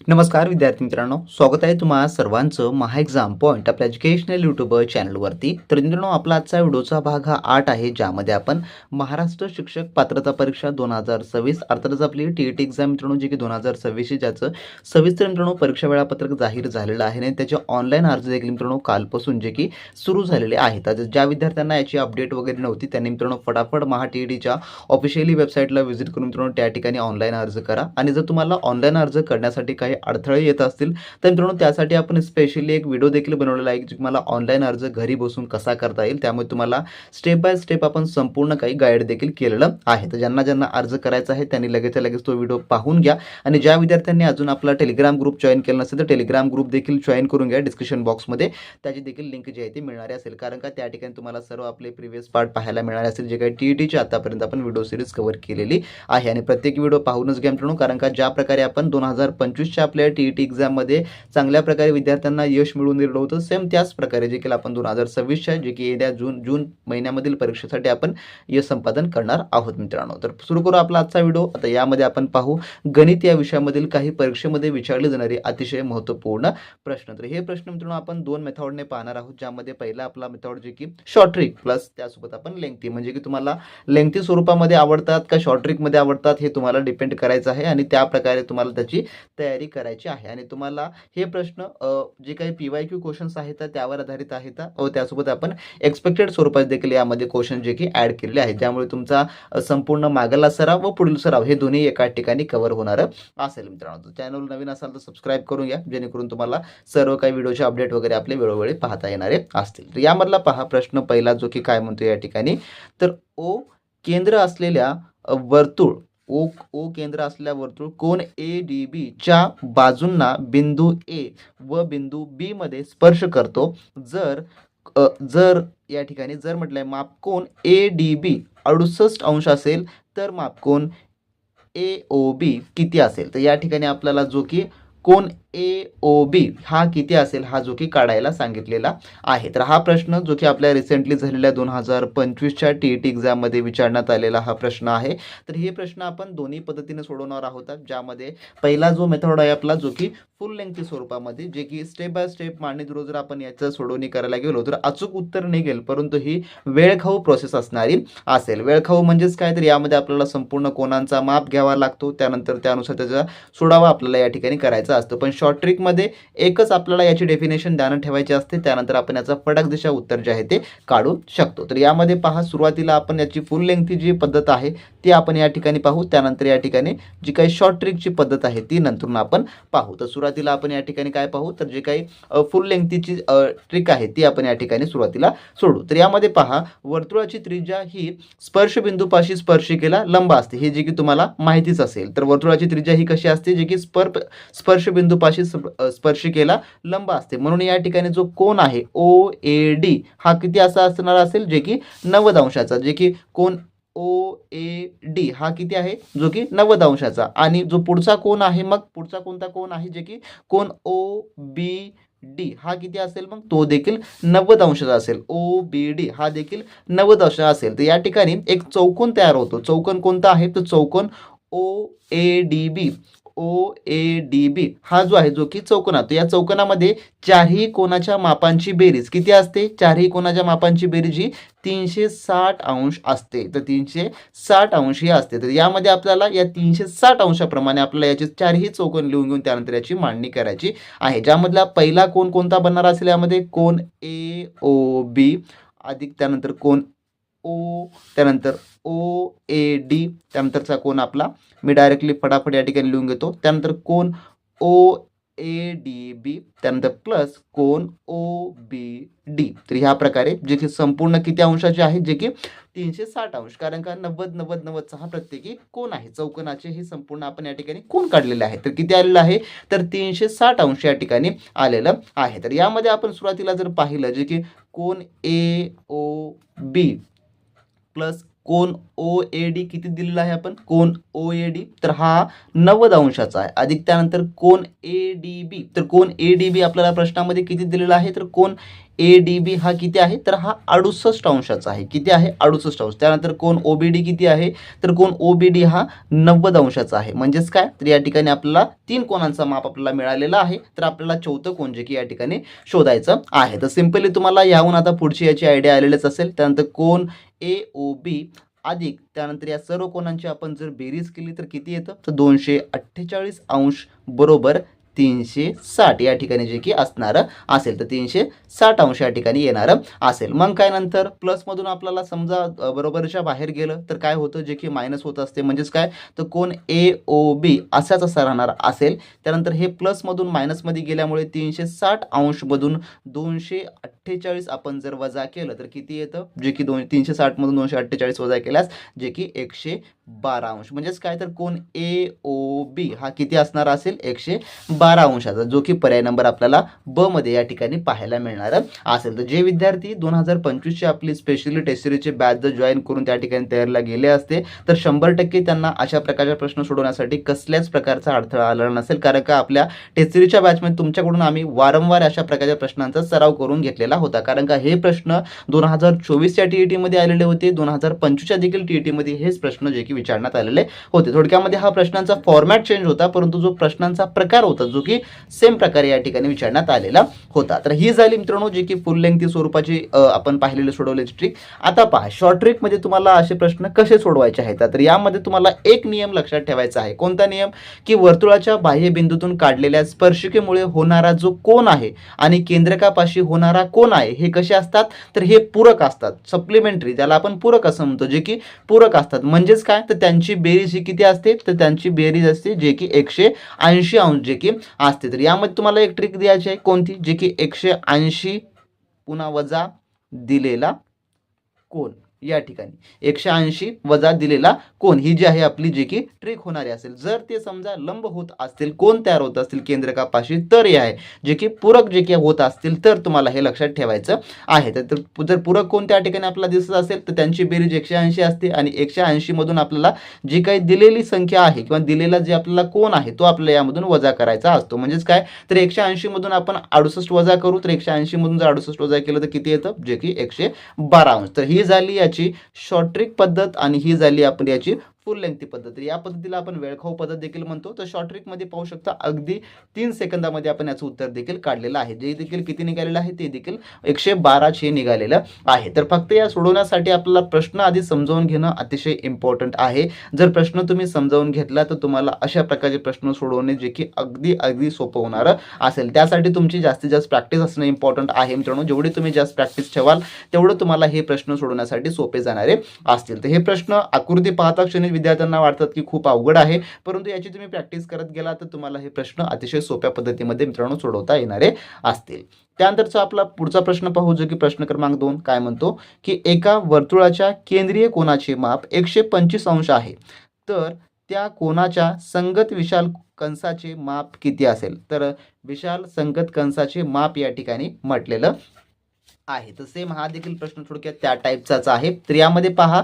नमस्कार विद्यार्थी मित्रांनो, स्वागत आहे तुम्हा सर्वांचं महा एक्झाम पॉईंट आपल्या एज्युकेशनल यूट्यूब चॅनलवरती. तर मित्रांनो, आपला आजचा व्हिडिओचा भाग हा 8 आहे, ज्यामध्ये आपण महाराष्ट्र शिक्षक पात्रता परीक्षा 2026 अर्थातच आपली टी-ई-टी एक्झाम मित्रांनो, जी की 2026 ज्याचं सविस्तर मित्रांनो परीक्षा वेळापत्रक जाहीर झालेलं आहे आणि त्याचे ऑनलाईन अर्ज देखील मित्रांनो कालपासून जे की सुरू झालेले आहेत. तर ज्या विद्यार्थ्यांना याची अपडेट वगैरे नव्हती त्यांनी मित्रांनो फटाफट महा टी-ई-टीच्या ऑफिशियली वेबसाईटला व्हिजिट करून मित्रांनो त्या ठिकाणी ऑनलाईन अर्ज करा. आणि जर तुम्हाला ऑनलाईन अर्ज करण्यासाठी काही अडथळे येत असतील तर मित्रांनो त्यासाठी आपण स्पेशली एक व्हिडिओ देखील बनवलेला आहे, की तुम्हाला ऑनलाईन अर्ज घरी बसून कसा करता येईल. त्यामुळे तुम्हाला स्टेप बाय स्टेप आपण संपूर्ण काही गाईड देखील केलेलं आहे. तर ज्यांना ज्यांना अर्ज करायचा आहे त्यांनी लगेच तो व्हिडिओ पाहून घ्या. आणि ज्या विद्यार्थ्यांनी अजून आपला टेलिग्राम ग्रुप जॉईन केला नसेल तर टेलिग्राम ग्रुप देखील जॉईन करून घ्या. डिस्क्रिप्शन बॉक्समध्ये त्याची देखील लिंक जी आहे ती मिळणारी असेल, कारण का त्या ठिकाणी तुम्हाला सर्व आपले प्रिव्हियस पार्ट पाहायला मिळणार असेल, जे काही टी-ई-टीचे आतापर्यंत आपण व्हिडिओ सिरीज कव्हर केलेली आहे. आणि प्रत्येक व्हिडिओ पाहूनच घ्या मित्रांनो, कारण का ज्या प्रकारे आपण 2025च्या आपल्या टी-ई-टी एक्झाममध्ये चांगल्या प्रकारे विद्यार्थ्यांना यश मिळवून दिलं होतं, सेम त्याच प्रकारे जे की आपण 2026च्या जे की येत्या जून महिन्यामधील परीक्षेसाठी आपण यश संपादन करणार आहोत मित्रांनो. तर सुरू करू आपला आजचा व्हिडिओ. आता यामध्ये आपण पाहू गणित या विषयामधील काही परीक्षेमध्ये विचारले जाणारे अतिशय महत्त्वपूर्ण प्रश्न. तर हे प्रश्न मित्रांनो आपण दोन मेथडने पाहणार आहोत, ज्यामध्ये पहिला आपला मेथड जे की शॉर्ट ट्रिक प्लस त्यासोबत आपण लेंथी, म्हणजे की तुम्हाला लेंथी स्वरूपामध्ये आवडतात का शॉर्ट ट्रिकमध्ये आवडतात हे तुम्हाला डिपेंड करायचं आहे आणि त्या प्रकारे तुम्हाला त्याची तयारी करायची आहे. आणि तुम्हाला हे प्रश्न जे काही PYQ क्वेश्चन्स आहेत त्यावर आधारित आहेत व त्यासोबत आपण एक्सपेक्टेड स्वरूपात देखील यामध्ये क्वेश्चन जे की ॲड केलेले आहेत, त्यामुळे तुमचा संपूर्ण मागला सराव व पुढील सराव हे दोन्ही एका ठिकाणी कव्हर होणार असेल मित्रांनो. चॅनल नवीन असाल तर सबस्क्राईब करून घ्या, जेणेकरून तुम्हाला सर्व काही व्हिडिओचे अपडेट वगैरे आपले वेळोवेळी पाहता येणारे असतील. तर यामधला पहा प्रश्न पहिला जो की काय म्हणतो या ठिकाणी, तर ओ केंद्र असलेल्या वर्तुळ ओ केंद्र असलेल्या वर्तुळ कोन ADB च्या बाजूंना बिंदू A व बिंदू B मध्ये स्पर्श करतो. जर जर या ठिकाणी जर म्हटलंय मापकोन ADB 68 अंश असेल तर मापकोन AOB किती असेल. तर या ठिकाणी आपल्याला जो की कोन AOB हा किती असेल हा जो की काढायला सांगितलेला आहे. तर हा प्रश्न जो की आपल्या रिसेंटली झालेल्या 2025च्या टी-ई-टी एक्झाममध्ये विचारण्यात आलेला हा प्रश्न आहे. तर हे प्रश्न आपण दोन्ही पद्धतीने सोडवणार आहोत, ज्यामध्ये पहिला जो मेथड आहे आपला जो की फुल लेंथी स्वरूपामध्ये, जे की स्टेप बाय स्टेप मांडणी जर आपण याचं सोडवणी करायला गेलो तर अचूक उत्तर निघेल, परंतु ही वेळखाऊ प्रोसेस असणारी असेल. वेळखाऊ म्हणजेच काय, तर यामध्ये आपल्याला संपूर्ण कोनांचा माप घ्यावा लागतो, त्यानंतर त्यानुसार त्याचा सोडावा आपल्याला या ठिकाणी करायचा असतो. पण शॉर्ट ट्रिकमध्ये एकच आपल्याला याची डेफिनेशन ध्यानात ठेवायची असते, त्यानंतर आपण याचा फटाक दिशा उत्तर जे आहे ते काढू शकतो. तर यामध्ये पहा सुरुवातीला आपण याची फुल लेंथची जी पद्धत आहे ती आपण या ठिकाणी पाहू, त्यानंतर या ठिकाणी जी काही शॉर्ट ट्रिकची पद्धत आहे ती नंतर आपण पाहू. तर सुरुवातीला आपण या ठिकाणी काय पाहू, तर जे काही फुल लेंथची ट्रिक आहे ती आपण या ठिकाणी सुरुवातीला सोडू. तर यामध्ये पहा वर्तुळाची त्रिज्या ही स्पर्शबिंदूपाशी स्पर्शिकेला लंब असते, हे जे की तुम्हाला माहितीच असेल. तर वर्तुळाची त्रिज्या ही कशी असते, जे की स्पर्शबिंदूपाशी स्पर्शिकेला लंब असते. म्हणून या ठिकाणी जो कोन आहे OAD हा किती असा असणार असेल, जे की 90 अंशाचा, जे की कोन OAD हा किती आहे, जो की 90 अंशाचा. आणि जो पुढचा कोन आहे, मग पुढचा कोणता कोन आहे, जे की कोन OBD हा किती असेल, मग तो देखील 90 अंशाचा असेल. OBD हा देखील 90 अंश असेल. तर या ठिकाणी एक चौकोन तयार होतो. चौकोन कोणता आहे, तो चौकोन OADB हा जो आहे, जो की चौकोन आहे, या चौकोनामध्ये चारही कोनाच्या मापांची बेरीज किती असते, चारही कोनाच्या मापांची बेरीज ही 360 अंश असते. तर 360 अंश ही असते. तर यामध्ये आपल्याला या 360 अंशाप्रमाणे आपल्याला याचे चारही चौकोन लिहून घेऊन त्यानंतर याची मांडणी करायची आहे. ज्यामधला पहिला कोन कोणता बनणार असेल, यामध्ये कोन AOB अधिक त्यानंतर कोन O, त्यानंतर OAD, त्यानंतरचा कोन आपला मी डायरेक्टली फटाफट या ठिकाणी लिहून घेतो. त्यानंतर कोन OADB, त्यानंतर प्लस कोन OBD. तर ह्या प्रकारे जे की संपूर्ण किती अंशाचे आहे, जे की 360 अंश, कारण का 90 90 90 हा प्रत्येकी कोन आहे. चौकोनाचे हे संपूर्ण आपण या ठिकाणी कोन काढलेले आहे. तर किती आलेलं आहे, तर 360 अंश या ठिकाणी आलेलं आहे. तर यामध्ये आपण सुरुवातीला जर पाहिलं, जे की कोन AOB प्लस कोन OAD किती दिलेला आहे आपण, कोन OAD तर हा 90 अंशाचा आहे, अधिक त्यानंतर कोन ADB, तर कोन ADB आपल्याला प्रश्नामध्ये किती दिलेला आहे, तर कोन ADB हा किती आहे, तर हा 68 अंशाचा आहे. किती आहे, 68 अंश. त्यानंतर कोन OBD किती आहे, तर कोन OBD हा 90 अंशाचा आहे. म्हणजेच काय, तर या ठिकाणी आपल्याला 3 कोनांचा माप आपल्याला मिळालेला आहे. तर आपल्याला चौथं कोन जे की या ठिकाणी शोधायचं आहे. तर सिंपली तुम्हाला याहून आता पुढची याची आयडिया आलेलीच असेल. त्यानंतर कोन AOB अधिक त्यानंतर या सर्व कोनांची आपण जर बेरीज केली तर किती येतं, तर 248 अंश बरोबर 360 या ठिकाणी जे की असणारं असेल. तर 360 अंश या ठिकाणी येणारं असेल. मग काय नंतर प्लसमधून आपल्याला समजा बरोबरच्या बाहेर गेलं तर काय होतं, जे की मायनस होत असते. म्हणजेच काय, तर कोन AOB असाच असा राहणार असेल. त्यानंतर हे प्लसमधून मायनसमध्ये गेल्यामुळे 360 अंशमधून 248 आपण जर वजा केलं तर किती येतं, जे की 360 मधून 248 वजा केल्यास जे की 112 अंश. म्हणजेच काय, तर कोन AOB हा किती असणार असेल, 112 अंशाचा, जो की पर्याय नंबर आपल्याला ब मध्ये या ठिकाणी पाहायला मिळणार असेल. तर जे विद्यार्थी 2025 ची आपली स्पेशली टेस्ट सिरीजचे बॅच जर जॉईन करून त्या ठिकाणी तयारीला गेले असते तर 100% त्यांना अशा प्रकारचे प्रश्न सोडवण्यासाठी कसल्याच प्रकारचा अडथळा आला नसेल. कारण का आपल्या टेस्ट सिरीजच्या बॅचमध्ये तुमच्याकडून आम्ही वारंवार अशा प्रकारच्या प्रश्नांचा सराव करून घेतलेला होता. कारण का हे प्रश्न 2024च्या TET मध्ये आलेले होते, 2025च्या देखील TET मध्ये हेच प्रश्न जे की विचारण्यात आलेले होते. थोडक्यामध्ये हा प्रश्नांचा फॉर्मॅट चेंज होता, परंतु जो प्रश्नांचा प्रकार होता जो की सेम प्रकारे या ठिकाणी विचारण्यात आलेला होता. तर ही झाली मित्रांनो जे की फुल लेंथी स्वरूपाची आपण पाहिलेली सोडवल्याची ट्रिक. आता पहा शॉर्ट ट्रिक मध्ये तुम्हाला असे प्रश्न कसे सोडवायचे आहेत. तर यामध्ये तुम्हाला एक नियम लक्षात ठेवायचा आहे. कोणता नियम, की वर्तुळाच्या बाह्य बिंदूतून काढलेल्या स्पर्शिकेमुळे होणारा जो कोन आहे आणि केंद्रकापाशी होणारा कोन आहे हे कसे असतात, तर हे पूरक असतात. सप्लिमेंटरी, त्याला आपण पूरक असं म्हणतो, जे की पूरक असतात. म्हणजेच काय, तर त्यांची बेरीज ही किती असते, तर त्यांची बेरीज असते जे की 180 अंश जे की असते. तर यामध्ये तुम्हाला एक ट्रिक द्यायची आहे. कोणती, जे की 180 पुन्हा वजा दिलेला कोन या ठिकाणी 180 वजा दिलेला कोन ही जी आहे आपली जे की ट्रिक होणारी असेल. जर ते समजा लंब होत असतील, कोन तयार होत असतील केंद्रकापाशी, तर हे आहे जे की पूरक जे की होत असतील तर तुम्हाला हे लक्षात ठेवायचं आहे. तर जर पूरक कोन त्या ठिकाणी आपल्याला दिसत असेल तर त्यांची बेरीज 180 असते आणि 180 मधून आपल्याला जी काही दिलेली संख्या आहे किंवा दिलेला जे आपल्याला कोन आहे तो आपल्याला यामधून वजा करायचा असतो. म्हणजेच काय, तर 180 मधून आपण 68 वजा करू, तर 180 मधून जर 68 वजा केलं तर किती येतं, जे की 112 अंश. तर ही झाली शॉर्ट ट्रिक पद्धत आणि ही झाली आपण याची फुल लेंथी पद्धत. या पद्धतीला आपण वेळखाऊ पद्धत देखील म्हणतो. तर शॉर्ट ट्रिक मध्ये पाहू शकता अगदी 3 सेकंदामध्ये आपण याचं उत्तर देखील काढलेलं आहे. जे देखील किती निघालेलं आहे, ते देखील 112 निघालेलं आहे. तर फक्त या सोडवण्यासाठी आपल्याला प्रश्न आधी समजावून घेणं अतिशय इम्पॉर्टंट आहे. जर प्रश्न तुम्ही समजावून घेतला तर तुम्हाला अशा प्रकारचे प्रश्न सोडवणे जे की अगदी सोपं होणार असेल. त्यासाठी तुमची जास्तीत जास्त प्रॅक्टिस असणं इम्पॉर्टंट आहे मित्रांनो. जेवढी तुम्ही जास्त प्रॅक्टिस ठेवाल तेवढं तुम्हाला हे प्रश्न सोडवण्यासाठी सोपे जाणारे असतील. तर हे प्रश्न आकृती पाहता क्षणी विद्यार्थ्यांना वाटतात की खूप अवघड आहे, परंतु याची तुम्ही प्रॅक्टिस करत गेला तर तुम्हाला हे प्रश्न अतिशय सोप्या पद्धतीमध्ये मित्रांनो सोडवता येणारे असतील. त्यानंतरचा आपला पुढचा प्रश्न पाहू, जो की प्रश्न क्रमांक 2 काय म्हणतो, की एका वर्तुळाच्या केंद्रीय कोनाचे माप 125 अंश आहे, तर त्या कोनाच्या संगत विशाल कंसाचे माप किती असेल. तर विशाल संगत कंसाचे माप या ठिकाणी म्हटलेलं आहे. तर सेम हा देखील प्रश्न थोडक्यात त्या टाईपचाच आहे. तर यामध्ये पहा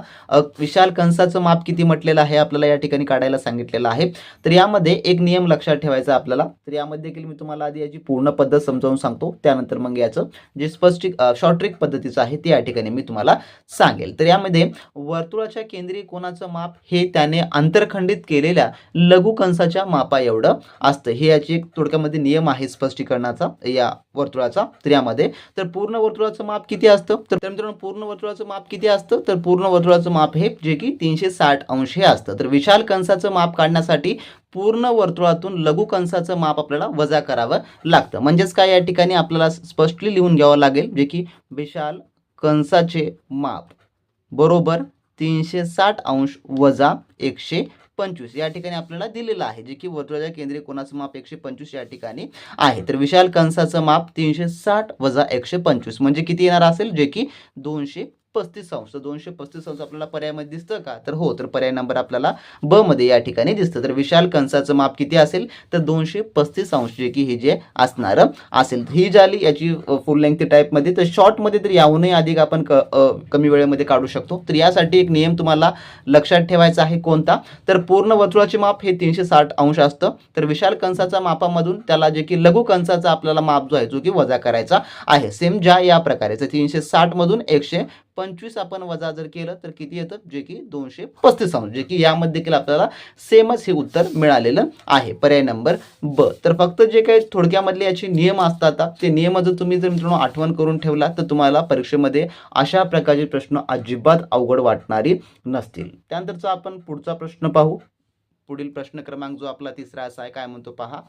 विशाल कंसाचं माप किती म्हटलेलं आहे आपल्याला या ठिकाणी काढायला सांगितलेलं आहे. तर यामध्ये एक नियम लक्षात ठेवायचा आपल्याला. तर यामध्ये देखील मी तुम्हाला आधी याची पूर्ण पद्धत समजावून सांगतो, त्यानंतर मग याचं जे शॉर्ट ट्रिक पद्धतीचं आहे ते या ठिकाणी मी तुम्हाला सांगेल. तर यामध्ये वर्तुळाच्या केंद्रीय कोनाचं माप हे त्याने आंतरखंडित केलेल्या लघु कंसाच्या मापा एवढं असतं. हे याची एक थोडक्यामध्ये नियम आहे स्पष्टीकरणाचा या वर्तुळाचा. तर यामध्ये तर पूर्ण वर्तुळाचं माप किती असतं, तर मित्रांनो पूर्ण वर्तुळाचं माप किती असतं, तर पूर्ण वर्तुळाचं माप हे जे की 360 अंश हे असतं. तर विशाल कंसाचं माप काढण्यासाठी पूर्ण वर्तुळातून लघु कंसाचं माप आपल्याला वजा करावं लागतं. म्हणजेच काय, या ठिकाणी आपल्याला स्पष्टली लिहून घ्यावं लागेल, जे की विशाल कंसाचे माप बरोबर 360 अंश वजा 125 या ठिकाणी आपल्याला दिलेलं आहे, जे की वर्तुळाच्या केंद्रीय कोनाचं माप 125 या ठिकाणी आहे. तर विशाल कंसाचं माप 360 वजा 125 म्हणजे किती येणार असेल, जे की 212 235 तर 235 आपल्याला पर्यायामध्ये दिसतं का? तर हो, तर पर्याय नंबर आपल्याला ब मध्ये या ठिकाणी दिसतं. तर विशाल कंसाचं माप किती असेल तर 235 जे की हे जे असणारं असेल. ही झाली याची फुल लेंथ टाईपमध्ये. तर शॉर्टमध्ये तर याहूनही अधिक आपण कमी वेळेमध्ये काढू शकतो. तर यासाठी एक नियम तुम्हाला लक्षात ठेवायचा आहे. कोणता? तर पूर्ण वर्तुळाचे माप हे 360 अंश असतं. तर विशाल कंसाच्या मापामधून त्याला जे की लघु कंसाचा आपल्याला माप जो आहे जो की वजा करायचा आहे. सेम ज्या या प्रकारे 360 मधून 125 आपण वजा जर केलं तर किती येतं? जे की 235 अंश, जे की यामध्ये देखील आपल्याला सेमच हे उत्तर मिळालेलं आहे. पर्याय नंबर ब. तर फक्त जे काही थोडक्यामधले याचे नियम असतात ते नियम जर तुम्ही मित्रांनो आठवण करून ठेवला तर तुम्हाला परीक्षेमध्ये अशा प्रकारचे प्रश्न अजिबात अवघड वाटणारी नसतील. त्यानंतरचा आपण पुढचा प्रश्न पाहू. पुढील प्रश्न क्रमांक जो आपला तिसरा असा आहे. काय म्हणतो पहा.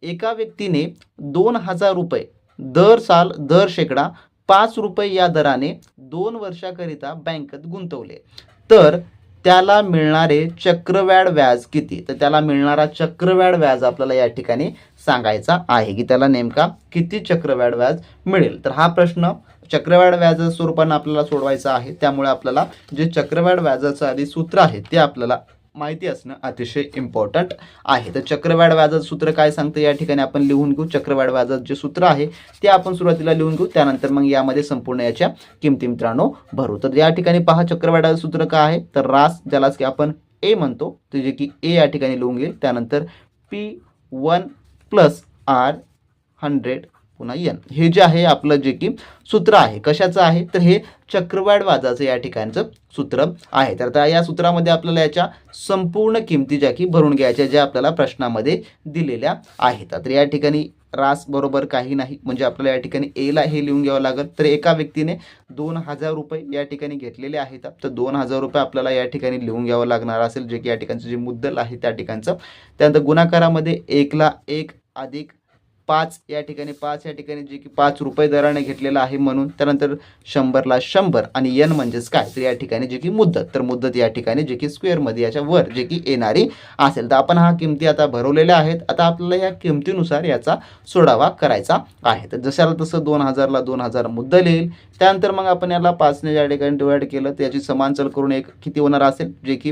एका व्यक्तीने 2,000 रुपये दर साल दर शेकडा 5 रुपये या दराने 2 वर्षाकरिता बँकेत गुंतवले तर त्याला मिळणारे चक्रवाढ व्याज किती? तर त्याला मिळणारा चक्रवाढ व्याज आपल्याला या ठिकाणी सांगायचा आहे की त्याला नेमका किती चक्रवाढ व्याज मिळेल. तर हा प्रश्न चक्रवाढ व्याज स्वरूपाने आपल्याला सोडवायचा आहे. त्यामुळे आपल्याला जे चक्रवाढ व्याजाचं आधी सूत्र आहे ते आपल्याला माहिती असणं अतिशय इम्पॉर्टंट आहे. तर चक्रवाढ व्याजाचं सूत्र काय सांगतं या ठिकाणी आपण लिहून घेऊ. चक्रवाढ व्याजाचं जे सूत्र आहे ते आपण सुरुवातीला लिहून घेऊ. त्यानंतर मग यामध्ये संपूर्ण याच्या किमती मित्रांनो भरू. तर या ठिकाणी पहा चक्रवाढाचं सूत्र काय आहे तर रास ज्यालाच की आपण ए म्हणतो ते जे की ए या ठिकाणी लिहून घेईल. त्यानंतर P1 + R100 पुन्हा n हे जे आहे आपलं जे की सूत्र आहे कशाचं आहे तर हे चक्रवाढ व्याजाचं या ठिकाणचं सूत्र आहे. तर आता या सूत्रामध्ये आपल्याला याच्या संपूर्ण किमती ज्या की भरून घ्यायच्या ज्या आपल्याला प्रश्नामध्ये दिलेल्या आहेत. तर या ठिकाणी रास बरोबर काही नाही म्हणजे आपल्याला या ठिकाणी एला हे लिहून घ्यावं लागेल. तर एका व्यक्तीने 2,000 रुपये या ठिकाणी घेतलेले आहेत. तर 2,000 रुपये आपल्याला या ठिकाणी लिहून घ्यावं लागणार असेल जे की या ठिकाणचं जे मुद्दल आहे त्या ठिकाणचं. त्यानंतर गुणाकारामध्ये 1ला 1 अधिक 5 या ठिकाणी 5 या ठिकाणी जे की 5 रुपये दराने घेतलेला आहे म्हणून. त्यानंतर 100ला 100 आणि n म्हणजेच काय तर या ठिकाणी जे की मुद्दत. तर मुद्दत या ठिकाणी जे की स्क्वेअरमध्ये याच्या वर जे की येणारी असेल. तर आपण हा किमती आता भरवलेल्या आहेत. आता आपल्याला या किमतीनुसार याचा सोडावा करायचा आहे. तर जशाला तसं 2,000ला 2,000 मुद्दल येईल. त्यानंतर मग आपण याला 5ने या ठिकाणी डिवाइड केलं तर याची समांतर करून एक किती होणार असेल जे की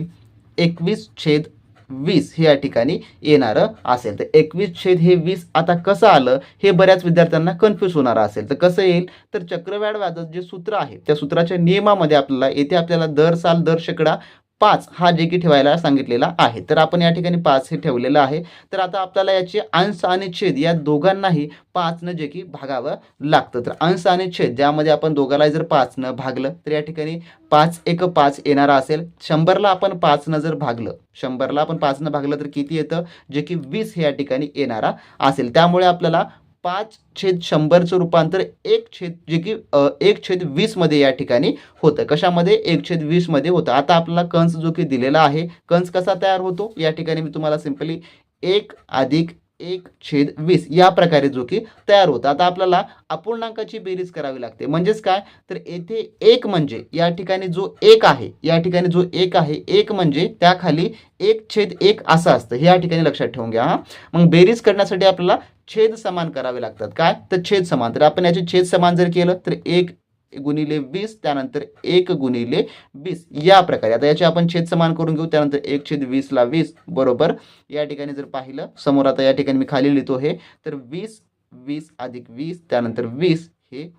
21/20 हे या ठिकाणी येणारं असेल. तर 21/20 आता कसं आलं हे बऱ्याच विद्यार्थ्यांना कन्फ्यूज होणार असेल. तर कसं येईल तर चक्रवाढ व्याजाचं जे सूत्र आहे त्या सूत्राच्या नियमामध्ये आपल्याला येथे आपल्याला दर साल दर शेकडा 5 हा जे की ठेवायला सांगितलेला आहे. तर आपण या ठिकाणी 5 हे ठेवलेलं आहे. तर आता आपल्याला याचे अंश आणि छेद या दोघांनाही 5 जे की भागावं लागतं. तर अंश आणि छेद ज्यामध्ये आपण दोघांना जर 5 भागलं तर या ठिकाणी 5 × 5 येणारा असेल. 100ला आपण 5 जर भागलं 100ला आपण 5 भागलं तर किती येतं जे की 20 हे या ठिकाणी येणारा असेल. त्यामुळे आपल्याला 5/100चं रूपांतर 1 जे की 1/20 मध्ये या ठिकाणी होतं. कशामध्ये 1/20 मध्ये होतं. आता आपल्याला कंस जो की दिलेला आहे कंस कसा तयार होतो या ठिकाणी मी तुम्हाला सिंपली 1 अधिक 1/20 या प्रकारे जो की तयार होतं. आता आपल्याला अपूर्णांकाची बेरीज करावी लागते. म्हणजेच काय तर येथे 1 म्हणजे या ठिकाणी जो 1 आहे या ठिकाणी जो 1 आहे 1 म्हणजे त्याखाली 1/1 असं असतं हे या ठिकाणी लक्षात ठेवून घ्या. हा मग बेरीज करण्यासाठी आपल्याला छेद समान करावे लागतात. काय तर छेद समान. तर आपण याचे छेद समान जर केलं तर 1 × 20 त्यानंतर 1 × 20 या प्रकारे. आता याचे आपण छेद समान करून घेऊ. त्यानंतर 1/20 ला 20 बरोबर या ठिकाणी जर पाहिलं समोर आता या ठिकाणी मी खाली लिहितो हे तर 20 20 अधिक 20 त्यानंतर 20 हे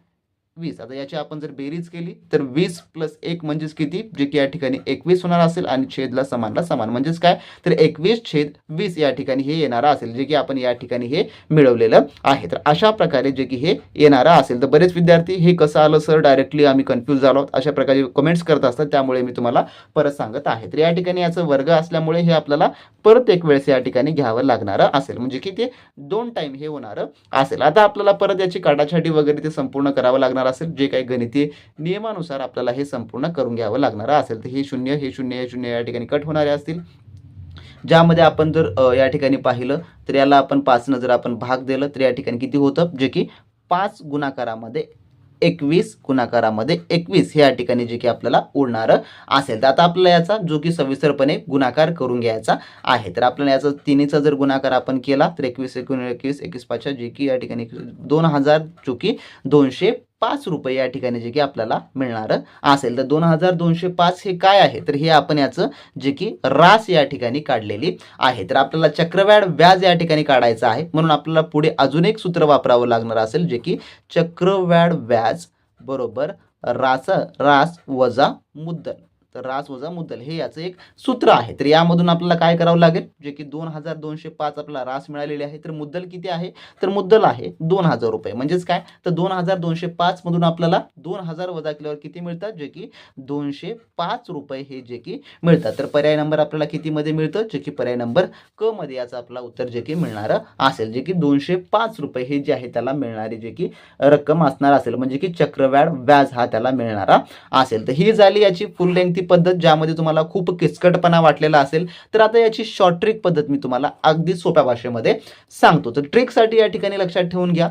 20. आता याची आपण जर बेरीज केली तर 20 + 1 म्हणजेच किती जे की या ठिकाणी 21 होणार असेल आणि छेदला समानला समान म्हणजेच काय तर 21/20 या ठिकाणी हे येणारं असेल जे की आपण या ठिकाणी हे मिळवलेलं आहे. तर अशा प्रकारे जे की हे येणारं असेल. तर बरेच विद्यार्थी हे कसं आलं सर डायरेक्टली आम्ही कन्फ्यूज झालो अशा प्रकारे कमेंट्स करत असतात. त्यामुळे मी तुम्हाला परत सांगत आहे. तर या ठिकाणी याचं वर्ग असल्यामुळे हे आपल्याला परत एक वेळेस या ठिकाणी घ्यावं लागणारं असेल म्हणजे की ते 2 टाइम हे होणारं असेल. आता आपल्याला परत याची काटाछाटी वगैरे ते संपूर्ण करावं लागणार असेल. जे काही गणितीय नियमानुसार आपल्याला हे संपूर्ण करून घ्यावं लागणार असेल. तर हे 0 हे 0 हे 0 या ठिकाणी कट होणारे असतील. ज्यामध्ये आपण जर या ठिकाणी पाहिलं तर याला आपण 5 जर आपण भाग दिलं तर या ठिकाणी किती होतं जे की 5 गुणाकारामध्ये 21 गुणाकारामध्ये 21 हे या ठिकाणी जे की आपल्याला उरणारं असेल. तर आता आपल्याला याचा जो की सविस्तरपणे गुणाकार करून घ्यायचा आहे. तर आपल्याला याचा तिन्हीचा जर गुणाकार आपण केला तर 21 × 21 21 5 जे की या ठिकाणी 2000 जो की 200 ₹205 या ठिकाणी जे की आपल्याला मिळणार असेल. तर 2205 हे काय आहे, तर हे आपण याचं जे की रास या ठिकाणी काढलेली आहे. तर आपल्याला चक्रवाढ व्याज या ठिकाणी काढायचं आहे, म्हणून आपल्याला पुढे अजून एक सूत्र वापरावं लागणार असेल, जे की चक्रवाढ व्याज बरोबर रास वजा मुद्दल. तर रास वजा मुद्दल हे याचं एक सूत्र आहे. तर यामधून आपल्याला काय करावं लागेल, जे की 2205 आपल्याला रास मिळालेली आहे. तर मुद्दल किती आहे, तर मुद्दल आहे ₹2000. म्हणजेच काय, तर 2205 मधून आपल्याला 2000 वजा केल्यावर किती मिळतात, जे की ₹205 हे जे की मिळतात. तर पर्याय नंबर आपल्याला कितीमध्ये मिळतं, जे की पर्याय नंबर क मध्ये याचं आपला उत्तर जे की मिळणार असेल, जे की ₹205 हे जे आहे त्याला मिळणारी जे की रक्कम असणार असेल, म्हणजे की चक्रवाढ व्याज हा त्याला मिळणारा असेल. तर ही झाली याची फुल लेंथी पद्धत, ज्यामध्ये तुम्हाला खूप किचकटपणा वाटलेला असेल. तर आता याची शॉर्ट ट्रिक पद्धत मी तुम्हाला अगदी सोप्या भाषेमध्ये सांगतो. तर ट्रिकसाठी या ठिकाणी लक्षात ठेवून घ्या,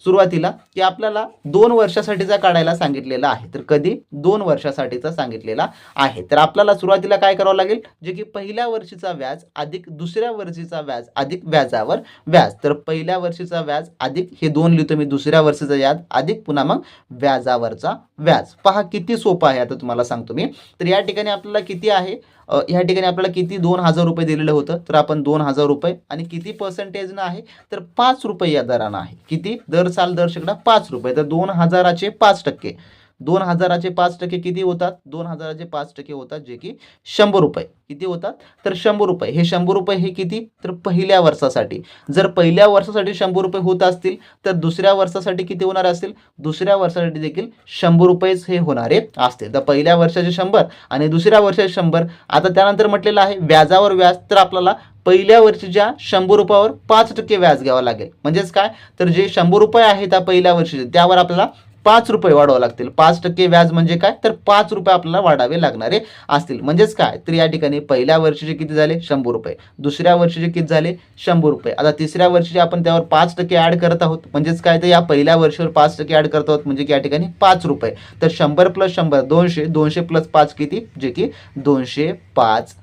सुरुवातीला की आपल्याला 2 वर्षासाठीचा काढायला सांगितलेला आहे. तर कधी 2 वर्षासाठीचा सांगितलेला आहे. तर आपल्याला सुरुवातीला काय करावं लागेल, जे की पहिल्या वर्षीचा व्याज अधिक दुसऱ्या वर्षीचा व्याज अधिक व्याजावर व्याज. तर पहिल्या वर्षीचा व्याज अधिक हे 2 लिहितो मी, दुसऱ्या वर्षीचा व्याज अधिक पुन्हा मग व्याजावरचा व्याज. पहा किती सोपं आहे, आता तुम्हाला सांगतो मी. तर या ठिकाणी आपल्याला किती आहे, ह्या ठिकाणी आपल्याला किती ₹2000 दिलेलं होतं. तर आपण ₹2000 आणि किती पर्सेंटेजनं आहे, तर ₹5 या दरानं आहे. किती, दर साल दर शेकडा ₹5. तर 2000चे 5%, 2000चे 5% किती होतात, 2000चे 5% होतात जे की ₹100. किती होतात, तर ₹100. हे ₹100 हे किती, तर पहिल्या वर्षासाठी. जर पहिल्या वर्षासाठी ₹100 होत असतील, तर दुसऱ्या वर्षासाठी किती होणार असतील, दुसऱ्या वर्षासाठी देखील ₹100 हे होणारे असतील. तर पहिल्या वर्षाचे 100 आणि दुसऱ्या वर्षाचे 100. आता त्यानंतर म्हटलेलं आहे व्याजावर व्याज. तर आपल्याला पहिल्या वर्षीच्या ₹100वर 5% व्याज घ्यावं लागेल. म्हणजेच काय, तर जे ₹100 आहे त्या पहिल्या वर्षीचे, त्यावर आपल्याला ₹5 वाढवावं लागतील. 5% व्याज म्हणजे काय, तर ₹5 आपल्याला वाढावे लागणारे असतील. म्हणजेच काय, तर या ठिकाणी पहिल्या वर्षीचे किती झाले, ₹100. दुसऱ्या वर्षीचे किती झाले, ₹100. आता तिसऱ्या वर्षीचे आपण त्यावर 5% ॲड करत आहोत. म्हणजेच काय, तर या पहिल्या वर्षावर 5% ॲड करत आहोत, म्हणजे की या ठिकाणी ₹5. तर 100 + 100 200, 200 + 5 किती, जे की ₹205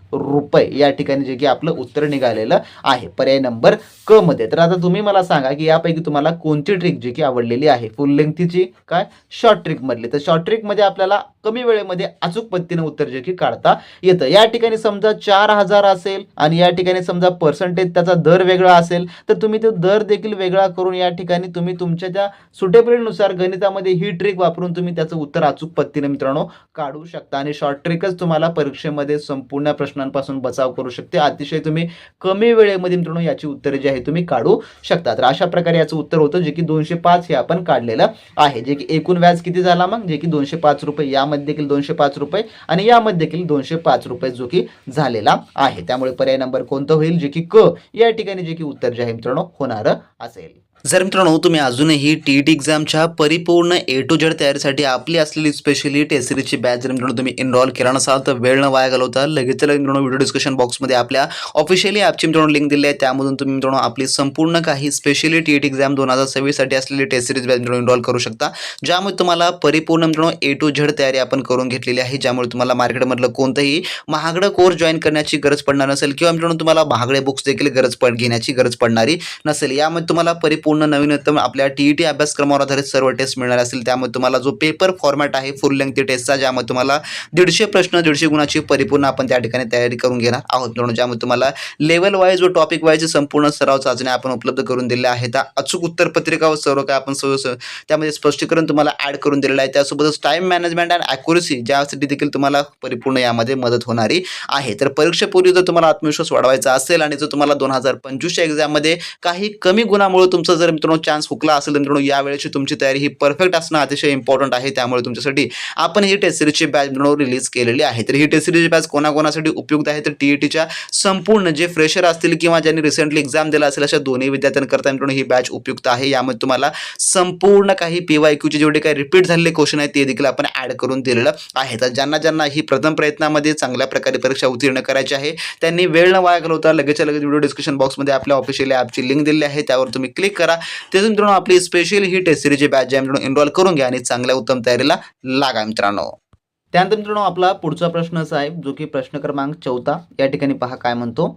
या ठिकाणी जे की आपलं उत्तर निघालेलं आहे पर्याय नंबर क मध्ये. तर आता तुम्ही मला सांगा की यापैकी तुम्हाला कोणती ट्रिक जी की आवडलेली आहे, फुल लेंथीची काय शॉर्ट ट्रिक मधली. तर शॉर्ट ट्रिक मध्ये आपल्याला कमी वेळेमध्ये अचूक पद्धतीने उत्तर जे की काढता येतं. या ठिकाणी समजा 4000 असेल आणि या ठिकाणी समजा पर्सेंटेज त्याचा दर वेगळा असेल, तर तुम्ही तो दर देखील वेगळा करून या ठिकाणी तुम्ही तुमच्या त्या सुटेबिलिटीनुसार गणितामध्ये ही ट्रिक वापरून तुम्ही त्याचं उत्तर अचूक पद्धतीने मित्रांनो काढू शकता. आणि शॉर्ट ट्रिकच तुम्हाला परीक्षेमध्ये संपूर्ण प्रश्नांपासून बचाव करू शकते. अतिशय तुम्ही कमी वेळेमध्ये मित्रांनो याची उत्तरे जी आहे तुम्ही काढू शकता. तर अशा प्रकारे याचं उत्तर होतं, जे की 205 हे आपण काढलेलं आहे. जे की एकूण व्याज किती झाला मग, जे की ₹205. यामध्ये देखील ₹205 आणि यामध्ये देखील ₹205 जो की झालेला आहे. त्यामुळे पर्याय नंबर कोणतं होईल, जे की क या ठिकाणी जे की उत्तर जे आहे मित्रांनो होणार असेल. जर मित्रांनो तुम्ही अजूनही टी एक्झामच्या परिपूर्ण ए टू झेड तयारीसाठी आपली असलेली स्पेशली टेस्ट सिरीजची बॅच जर मित्रांनो तुम्ही एनरोल केला नसाल, तर वेळ न वाया घालवता लगेच मित्रांनो व्हिडिओ डिस्क्रिप्शन बॉक्समध्ये आपल्या ऑफिशियली ॲपची मित्रांनो लिंक दिली आहे. त्यामधून तुम्ही मित्रांनो आपली संपूर्ण काही स्पेशली टी एक्झाम 2026 साठी असलेली टेस्ट सिरीज बॅच मित्रांनो एनरोल करू शकता, ज्यामुळे तुम्हाला परिपूर्ण मित्रांनो ए टू झेड तयारी आपण करून घेतलेली आहे. ज्यामुळे तुम्हाला मार्केटमधलं कोणतंही महागडं कोर्स जॉईन करण्याची गरज पडणार नसेल किंवा मित्रांनो तुम्हाला महागडे बुक्स देखील घेण्याची गरज पडणारी नसेल. यामध्ये तुम्हाला परिपूर्ण नवीनतम आपल्या टीईटी अभ्यासक्रमावर आधारित सर्व टेस्ट मिळणार असतील. त्यामुळे तुम्हाला जो पेपर फॉर्मॅट आहे फुल लेंथी टेस्टचा, ज्यामध्ये तुम्हाला 150 प्रश्न 150 गुणाची परिपूर्ण आपण त्या ठिकाणी तयारी करून घेणार आहोत. ज्यामध्ये तुम्हाला लेवल वाईज व टॉपिक वाईज संपूर्ण सराव चाचण्या आपण उपलब्ध करून दिलेल्या आहेत. अचूक उत्तर पत्रिका व सर्व काय आपण त्यामध्ये स्पष्टीकरण तुम्हाला ऍड करून दिलेलं आहे. त्यासोबतच टाइम मॅनेजमेंट अँड ॲक्युरसी ज्यासाठी देखील तुम्हाला परिपूर्ण यामध्ये मदत होणारी आहे. तर परीक्षेपूर्वी जर तुम्हाला आत्मविश्वास वाढवायचा असेल आणि जर तुम्हाला 2025च्या एक्झाममध्ये काही कमी गुणामुळे तुमचा जर मित्रांनो चान्स हुकला असेल, तर मित्रांनो यावेळेची तुमची तयारी ही परफेक्ट असणं अतिशय इम्पॉर्टंट आहे. त्यामुळे तुमच्यासाठी आपण ही टेस्ट सिरीजची बॅच मित्रांनो रिलीज केलेली आहे. तर ही टेस्ट सिरीजची बॅच कोणाकोणासाठी उपयुक्त आहे, तर टीईटीच्या संपूर्ण जे फ्रेशर असतील किंवा ज्यांनी रिसेंटली एक्झाम दिला असेल अशा दोन्ही विद्यार्थ्यांकरता मित्रांनो ही बॅच उपयुक्त आहे. यामध्ये तुम्हाला संपूर्ण काही PYQचे जेवढे काही रिपीट झालेले क्वेश्चन आहेत ते देखील आपण ऍड करून दिलेलं आहे. तर ज्यांना ही प्रथम प्रयत्नामध्ये चांगल्या प्रकारे परीक्षा उत्तीर्ण करायची आहे, त्यांनी वेळ न वाया घालवता लगेचच्या लगेच व्हिडिओ डिस्क्रिप्शन बॉक्समध्ये आपल्या ऑफिशियल ॲपची लिंक दिलेली आहे, त्यावर तुम्ही क्लिक करा. त्यातून मित्रांनो आपली स्पेशल ही टेस्ट सिरीजची बॅच ज्या मित्रांनो एनरोल करून घ्या आणि चांगल्या उत्तम तयारीला लागा मित्रांनो. त्यानंतर मित्रांनो आपला पुढचा प्रश्न असा आहे, जो की प्रश्न क्रमांक 14 या ठिकाणी पहा काय म्हणतो.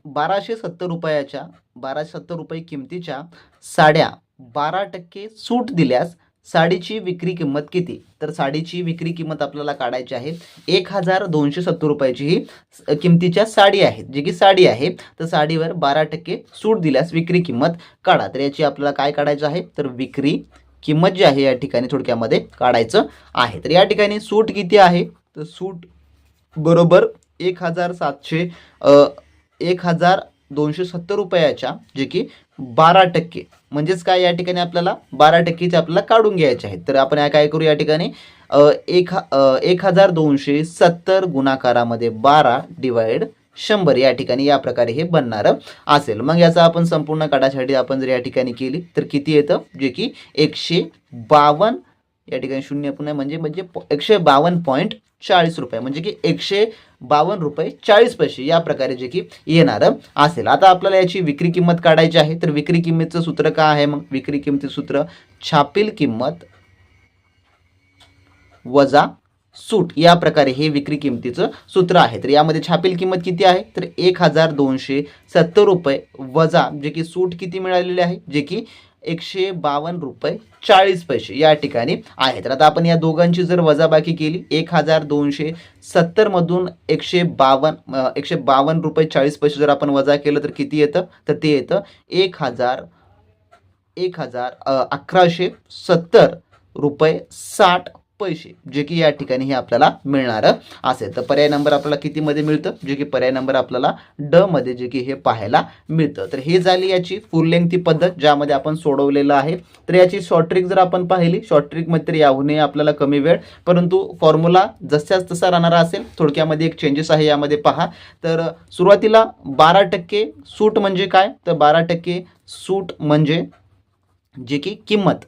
₹1270 किमतीच्या साड्या 12% सूट दिल्यास साडीची विक्री किंमत किती? तर साडीची विक्री किंमत आपल्याला काढायची आहे 1270 रुपयाची ही किमतीच्या साडी आहे, जी की साडी आहे. तर साडीवर 12% सूट दिल्यास विक्री किंमत काढा. तर याची आपल्याला काय काढायचं आहे? तर विक्री किंमत जी आहे या ठिकाणी थोडक्यामध्ये काढायचं आहे. तर या ठिकाणी सूट किती आहे? तर सूट बरोबर 1270 रुपयाच्या, जे की 12% म्हणजेच काय या ठिकाणी आपल्याला 12% आपल्याला काढून घ्यायचे आहेत. तर आपण काय करू या ठिकाणी 1270 गुणाकारामध्ये 12 डिवाइड 100 या ठिकाणी या प्रकारे हे बनणार असेल. मग याचा आपण संपूर्ण काढायसाठी आपण जर या ठिकाणी केली तर किती येतं? जे की 152 या ठिकाणी शून्य पुन्हा म्हणजे 152.40 रुपये, म्हणजे की 152 रुपये 40 पैसे या प्रकारे जे की येणार असेल. आता आपल्याला याची विक्री किंमत काढायची आहे. तर विक्री किंमतीचं सूत्र काय आहे? मग विक्री किंमतीचं सूत्र छापील किंमत वजा सूट या प्रकारे हे विक्री किंमतीचं सूत्र आहे. तर यामध्ये छापील किंमत किती आहे? तर 1270 रुपये वजा जे की सूट किती मिळालेली आहे? जे की 152 रुपये 40 पैसे या ठिकाणी आहे. तर आता आपण या दोघांची जर वजाबाकी केली 1270 मधून 152 रुपये 40 पैसे जर आपण वजा केलं तर किती येतं? तर ते येतं 1170 रुपये 60 पैसे, जे की या ठिकाणी हे आपल्याला मिळणार असेल. तर पर्याय नंबर आपल्याला कितीमध्ये मिळतं? जे की पर्याय नंबर आपल्याला ड मध्ये जे की हे पाहायला मिळतं. तर हे झाली याची फुल लेंथी पद्धत ज्यामध्ये आपण सोडवलेलं आहे. तर याची शॉर्ट ट्रिक जर आपण पाहिली, शॉर्ट ट्रिकमध्ये तर याहूनही आपल्याला कमी वेळ, परंतु फॉर्म्युला जशाच तसा राहणार असेल. थोडक्यामध्ये एक चेंजेस आहे यामध्ये पहा. तर सुरुवातीला 12% सूट म्हणजे काय? तर 12% सूट म्हणजे जे की किंमत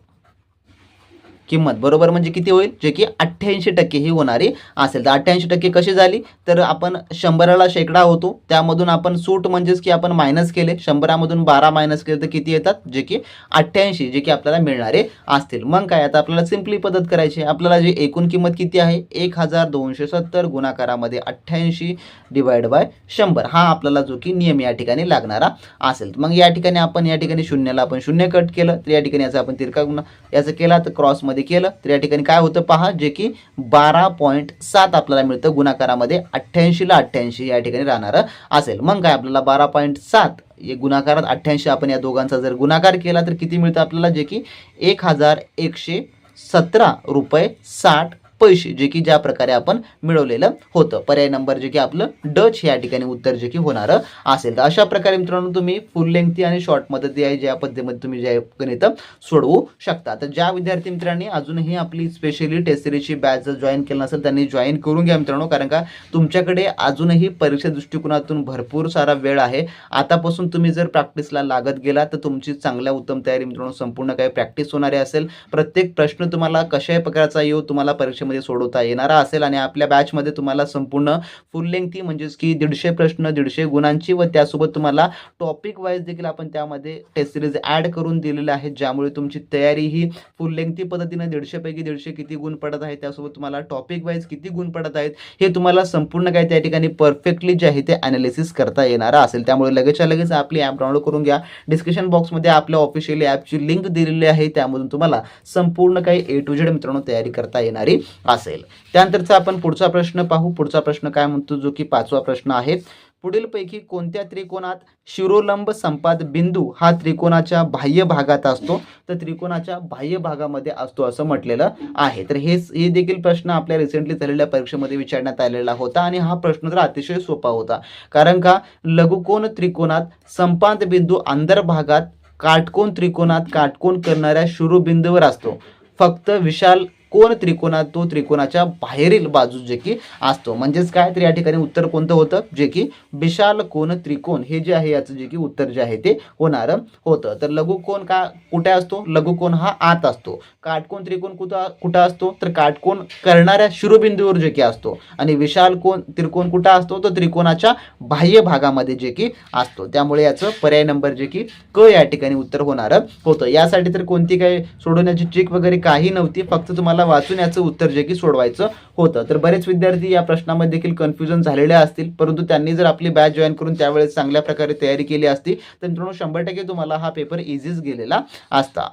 बरोबर म्हणजे किती होईल? जे की 88% ही होणारी असेल. तर 88% कशी झाली? तर आपण 100ला शेकडा होतो, त्यामधून आपण सूट म्हणजेच की आपण मायनस केले, 100मधून 12 मायनस केले तर किती येतात? जे की 88 जे की आपल्याला मिळणारे असतील. मग काय आता आपल्याला सिम्पली पद्धत करायची आहे. आपल्याला जी एकूण किंमत किती आहे? 1270 गुणाकारामध्ये 88 डिवाइड बाय 100 हा आपल्याला जो की नियम या ठिकाणी लागणारा असेल. मग या ठिकाणी आपण या ठिकाणी शून्याला आपण शून्य कट केलं, तर या ठिकाणी याचा आपण तिरका गुणा याचं केला तर क्रॉस मध्ये केलं तर या ठिकाणी काय होतं पहा? जे की 12.7 आपल्याला मिळतं गुणाकारामध्ये 88ला 88 या ठिकाणी राहणार असेल. मग काय आपल्याला 12.7 गुणाकारात 88 आपण या दोघांचा जर गुणाकार केला तर किती मिळतं आपल्याला? जे की 1117 रुपये 60 पैसे, जे की ज्या प्रकारे आपण मिळवलेलं होतं. पर्याय नंबर जे की आपलं डच या ठिकाणी उत्तर जे की होणार असेल. तर अशा प्रकारे मित्रांनो तुम्ही फुल लेंथी आणि शॉर्ट पद्धती आहे ज्या पद्धतीमध्ये तुम्ही जे गणित सोडवू शकता. तर ज्या विद्यार्थी मित्रांनी अजूनही आपली स्पेशली टेस्ट सिरीजची बॅच जर जॉईन केलं नसेल त्यांनी जॉईन करून घ्या मित्रांनो, कारण का तुमच्याकडे अजूनही परीक्षा दृष्टिकोनातून भरपूर सारा वेळ आहे. आतापासून तुम्ही जर प्रॅक्टिसला लागत गेला तर तुमची चांगल्या उत्तम तयारी मित्रांनो संपूर्ण काही प्रॅक्टिस होणारी असेल. प्रत्येक प्रश्न तुम्हाला कशाही प्रकारचा येऊ तुम्हाला परीक्षेमध्ये सोडवता येणारा असेल. आणि आपल्या बॅचमध्ये तुम्हाला संपूर्ण फुल लेंथी म्हणजेच की 150 प्रश्न 150 गुणांची व त्यासोबत तुम्हाला टॉपिक वाईज देखील आपण त्यामध्ये टेस्ट सिरीज ॲड करून दिलेले आहेत, ज्यामुळे तुमची तयारी ही फुल लेंथी पद्धतीने 150 पैकी 150 किती गुण पडत आहे, त्यासोबत तुम्हाला टॉपिक वाईज किती गुण पडत आहेत हे तुम्हाला संपूर्ण काही त्या ठिकाणी परफेक्टली जे आहे ते ॲनालिसिस करता येणार असेल. त्यामुळे लगेचच्या लगेच आपली ॲप डाउनलोड करून घ्या. डिस्क्रिप्शन बॉक्समध्ये आपल्या ऑफिशियली ॲपची लिंक दिलेली आहे, त्यामधून तुम्हाला संपूर्ण काही A to Z मित्रांनो तयारी करता येणारी असेल. त्यानंतरचा आपण पुढचा प्रश्न पाहू. पुढचा प्रश्न काय म्हणतो? जो की 5वा प्रश्न आहे. पुढीलपैकी कोणत्या त्रिकोणात शिरोलंब संपाद बिंदू हा त्रिकोणाच्या बाह्य भागात असतो? तर त्रिकोणाच्या बाह्य भागामध्ये असतो असं म्हटलेलं आहे. तर हे देखील प्रश्न आपल्या रिसेंटली झालेल्या परीक्षेमध्ये विचारण्यात आलेला होता आणि हा प्रश्न तर अतिशय सोपा होता, कारण का लघुकोन त्रिकोणात संपाद बिंदू अंतर्भागात काटकोन त्रिकोणात काटकोन करणाऱ्या शिरोबिंदूवर असतो. फक्त विशाल कोण त्रिकोणात तो त्रिकोणाच्या बाहेरील बाजू जे की असतो. म्हणजेच काय? तर या ठिकाणी उत्तर कोणतं होतं? जे की विशाल कोण त्रिकोण हे जे आहे याचं जे की उत्तर जे आहे ते होणार होतं. तर लघुकोन का कुठे असतो? लघुकोन हा आत असतो. काटकोन त्रिकोण कुठं असतो? तर काटकोन करणाऱ्या शिरोबिंदूवर जे की असतो. आणि विशाल कोण त्रिकोण कुठं असतो? तर त्रिकोणाच्या बाह्य भागामध्ये जे की असतो. त्यामुळे याचं पर्याय नंबर जे की क या ठिकाणी उत्तर होणार होतं. यासाठी तर कोणती काही सोडवण्याची ट्रिक वगैरे काही नव्हती, फक्त तुम्हाला वाचून याचं उत्तर जे की सोडवायचं होतं. तर बरेच विद्यार्थी या प्रश्नामध्ये देखील कन्फ्युजन झालेले असतील, परंतु त्यांनी जर आपली बॅच जॉईन करून त्यावेळेस चांगल्या प्रकारे तयारी केली असती तर मित्रांनो 100% तुम्हाला हा पेपर इझीच गेलेला असता.